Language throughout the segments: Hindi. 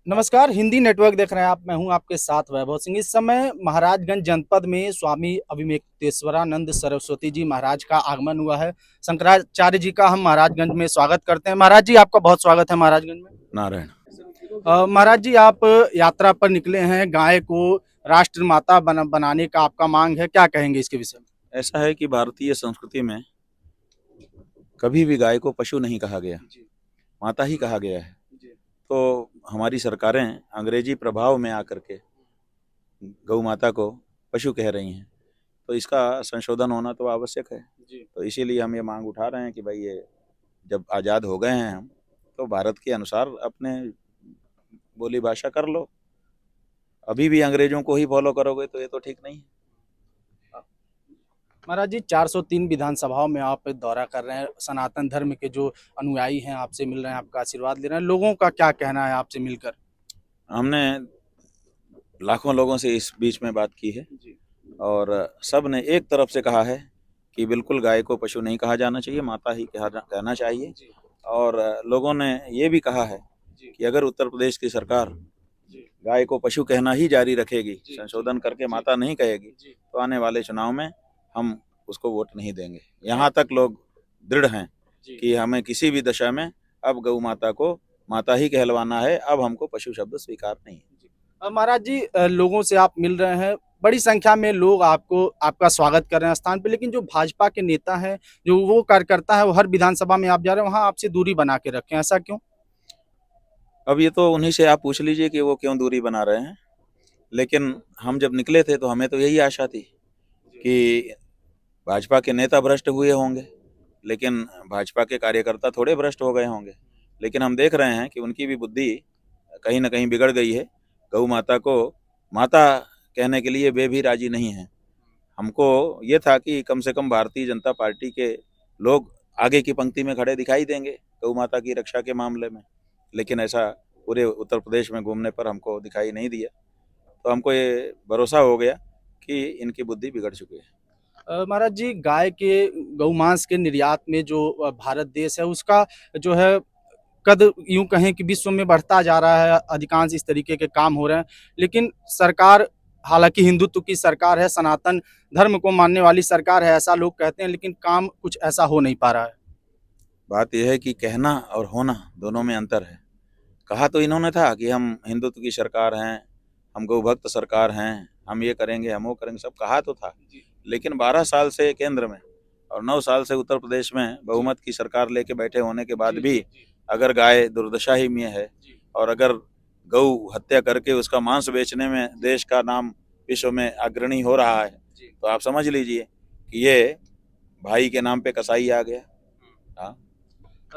नमस्कार, हिंदी नेटवर्क देख रहे हैं आप। मैं हूं आपके साथ वैभव सिंह। इस समय महाराजगंज जनपद में स्वामी अविवेकतेश्वरानंद सरस्वती जी महाराज का आगमन हुआ है। शंकराचार्य जी का हम महाराजगंज में स्वागत करते हैं। महाराज जी, आपका बहुत स्वागत है महाराजगंज में। नारायण। महाराज जी, आप यात्रा पर निकले हैं। गाय को राष्ट्र माता बनाने का आपका मांग है, क्या कहेंगे इसके विषय में? ऐसा है कि भारतीय संस्कृति में कभी भी गाय को पशु नहीं कहा गया, माता ही कहा गया है। तो हमारी सरकारें अंग्रेजी प्रभाव में आकर के गौ माता को पशु कह रही हैं, तो इसका संशोधन होना तो आवश्यक है। तो इसीलिए हम ये मांग उठा रहे हैं कि भाई ये जब आज़ाद हो गए हैं हम, तो भारत के अनुसार अपने बोली भाषा कर लो। अभी भी अंग्रेजों को ही फॉलो करोगे तो ये तो ठीक नहीं है। महाराज जी, 403 विधानसभाओं में आप दौरा कर रहे हैं। सनातन धर्म के जो अनुयायी हैं आपसे मिल रहे हैं, आपका आशीर्वाद ले रहे हैं। लोगों का क्या कहना है आपसे मिलकर? हमने लाखों लोगों से इस बीच में बात की है और सब ने एक तरफ से कहा है कि बिल्कुल गाय को पशु नहीं कहा जाना चाहिए, माता ही कहना चाहिए। और लोगों ने ये भी कहा है कि अगर उत्तर प्रदेश की सरकार गाय को पशु कहना ही जारी रखेगी, संशोधन करके माता नहीं कहेगी, तो आने वाले चुनाव में हम उसको वोट नहीं देंगे। यहाँ तक लोग दृढ़ हैं कि हमें किसी भी दशा में अब गौ माता को माता ही कहलवाना है, अब हमको पशु शब्द स्वीकार नहीं है। महाराज जी, लोगों से आप मिल रहे हैं, बड़ी संख्या में लोग आपका स्वागत कर रहे हैं स्थान पे, लेकिन जो भाजपा के नेता हैं, जो वो कार्यकर्ता है, वो हर विधानसभा में आप जा रहे हैं, वहाँ आपसे दूरी बना के रखें, ऐसा क्यों? अब ये तो उन्हीं से आप पूछ लीजिए कि वो क्यों दूरी बना रहे हैं। लेकिन हम जब निकले थे तो हमें तो यही आशा थी कि भाजपा के नेता भ्रष्ट हुए होंगे, लेकिन भाजपा के कार्यकर्ता थोड़े भ्रष्ट हो गए होंगे। लेकिन हम देख रहे हैं कि उनकी भी बुद्धि कहीं ना कहीं बिगड़ गई है। गौ माता को माता कहने के लिए वे भी राजी नहीं हैं। हमको ये था कि कम से कम भारतीय जनता पार्टी के लोग आगे की पंक्ति में खड़े दिखाई देंगे गौ माता की रक्षा के मामले में, लेकिन ऐसा पूरे उत्तर प्रदेश में घूमने पर हमको दिखाई नहीं दिया। तो हमको ये भरोसा हो गया कि इनकी बुद्धि बिगड़ चुकी है। महाराज जी, गाय के गौमांस के निर्यात में जो भारत देश है, उसका जो है कद यूं कहें कि विश्व में बढ़ता जा रहा है। अधिकांश इस तरीके के काम हो रहे हैं, लेकिन सरकार, हालांकि हिंदुत्व की सरकार है, सनातन धर्म को मानने वाली सरकार है, ऐसा लोग कहते हैं, लेकिन काम कुछ ऐसा हो नहीं पा रहा है। बात यह है कि कहना और होना दोनों में अंतर है। कहा तो इन्होंने था कि हम हिंदुत्व की सरकार हैं, हम गौभक्त सरकार हैं, हम ये करेंगे, हम वो करेंगे, सब कहा तो था। लेकिन 12 साल से केंद्र में और 9 साल से उत्तर प्रदेश में बहुमत की सरकार लेके बैठे होने के बाद भी अगर गाय दुर्दशा ही में है और अगर गौ हत्या करके उसका मांस बेचने में देश का नाम विश्व में अग्रणी हो रहा है, तो आप समझ लीजिए कि ये भाई के नाम पे कसाई आ गया। हाँ।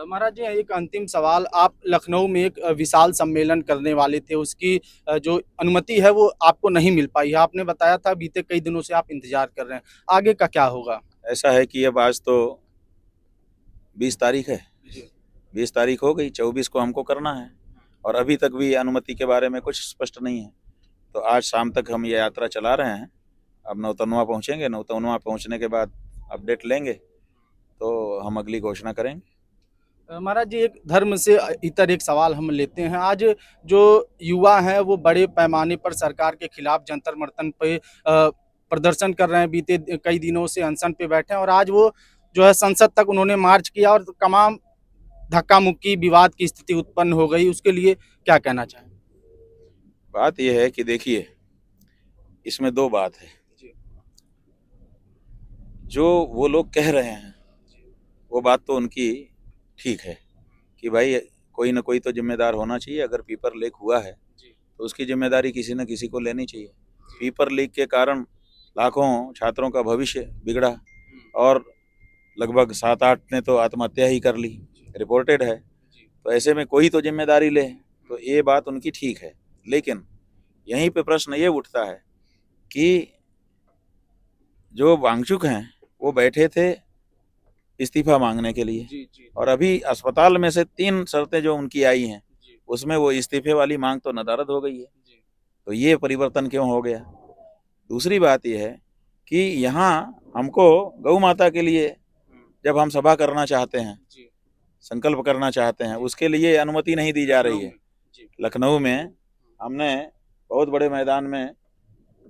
महाराज जी, एक अंतिम सवाल। आप लखनऊ में एक विशाल सम्मेलन करने वाले थे, उसकी जो अनुमति है वो आपको नहीं मिल पाई है। आपने बताया था बीते कई दिनों से आप इंतजार कर रहे हैं, आगे का क्या होगा? ऐसा है कि अब आज तो 20 तारीख है, 20 तारीख हो गई, 24 को हमको करना है और अभी तक भी अनुमति के बारे में कुछ स्पष्ट नहीं है। तो आज शाम तक हम ये यात्रा चला रहे हैं। अब नौतनवा पहुँचेंगे, नौतनवा पहुँचने के बाद अपडेट लेंगे तो हम अगली घोषणा करेंगे। महाराज जी, एक धर्म से इतर एक सवाल हम लेते हैं। आज जो युवा हैं वो बड़े पैमाने पर सरकार के खिलाफ जंतर मंतर पे प्रदर्शन कर रहे हैं। बीते कई दिनों से अनशन पे बैठे हैं और आज वो जो है संसद तक उन्होंने मार्च किया और तमाम धक्का मुक्की विवाद की स्थिति उत्पन्न हो गई। उसके लिए क्या कहना चाहें? बात यह है कि देखिए, इसमें दो बात है। जो वो लोग कह रहे हैं वो बात तो उनकी ठीक है कि भाई कोई ना कोई तो जिम्मेदार होना चाहिए। अगर पेपर लीक हुआ है तो उसकी जिम्मेदारी किसी न किसी को लेनी चाहिए। पेपर लीक के कारण लाखों छात्रों का भविष्य बिगड़ा और लगभग 7-8 ने तो आत्महत्या ही कर ली, रिपोर्टेड है। तो ऐसे में कोई तो जिम्मेदारी ले, तो ये बात उनकी ठीक है। लेकिन यहीं पे प्रश्न ये उठता है कि जो वांगचुक हैं वो बैठे थे इस्तीफा मांगने के लिए और अभी अस्पताल में से 3 शर्तें जो उनकी आई हैं उसमें वो इस्तीफे वाली मांग तो नदारद हो गई है। तो ये परिवर्तन क्यों हो गया? दूसरी बात यह है कि यहाँ हमको गौ माता के लिए जब हम सभा करना चाहते हैं, संकल्प करना चाहते हैं, उसके लिए अनुमति नहीं दी जा रही है। लखनऊ में हमने बहुत बड़े मैदान में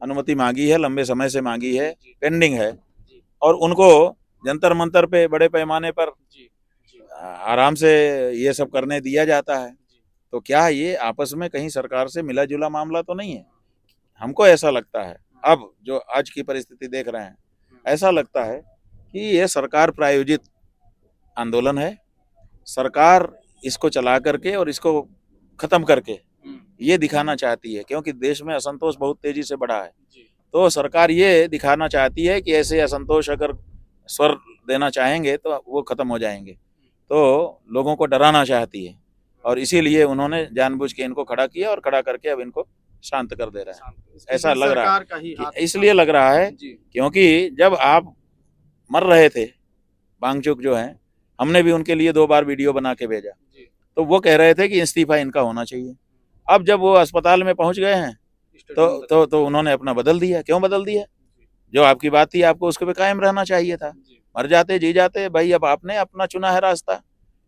अनुमति मांगी है, लंबे समय से मांगी है, पेंडिंग है, और उनको जंतर मंतर पे बड़े पैमाने पर आराम से ये सब करने दिया जाता है। तो क्या ये आपस में कहीं सरकार से मिला जुला मामला तो नहीं है? हमको ऐसा लगता है, अब जो आज की परिस्थिति देख रहे हैं, ऐसा लगता है कि ये सरकार प्रायोजित आंदोलन है। सरकार इसको चला करके और इसको खत्म करके ये दिखाना चाहती है, क्योंकि देश में असंतोष बहुत तेजी से बढ़ा है। तो सरकार ये दिखाना चाहती है कि ऐसे असंतोष अगर स्वर देना चाहेंगे तो वो खत्म हो जाएंगे। तो लोगों को डराना चाहती है, और इसीलिए उन्होंने जानबूझ के इनको खड़ा किया और खड़ा करके अब इनको शांत कर दे रहा है। ऐसा लग रहा है, इसलिए लग रहा है क्योंकि जब आप मर रहे थे, बांगचुक जो है, हमने भी उनके लिए 2 बार वीडियो बना के भेजा, तो वो कह रहे थे कि इस्तीफा इनका होना चाहिए। अब जब वो अस्पताल में पहुंच गए हैं तो उन्होंने अपना बदल दिया। क्यों बदल दिया? जो आपकी बात थी, आपको उसके पे कायम रहना चाहिए था। मर जाते जी जाते भाई, अब आपने अपना चुना है रास्ता।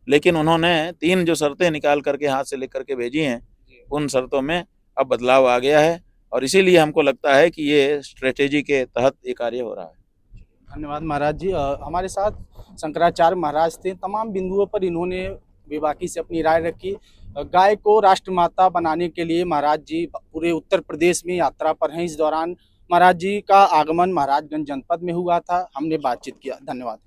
लेकिन उन्होंने 3 जो शर्तें निकाल करके हाथ से लिख करके भेजी हैं, उन शर्तों में अब बदलाव आ गया है, और इसीलिए हमको लगता है कि ये स्ट्रेटेजी के तहत ये कार्य हो रहा है। धन्यवाद महाराज जी। हमारे साथ शंकराचार्य महाराज थे। तमाम बिंदुओं पर इन्होंने बेबाकी से अपनी राय रखी। गाय को राष्ट्रमाता बनाने के लिए महाराज जी पूरे उत्तर प्रदेश में यात्रा पर हैं। इस दौरान महाराज जी का आगमन महाराजगंज जनपद में हुआ था। हमने बातचीत किया। धन्यवाद।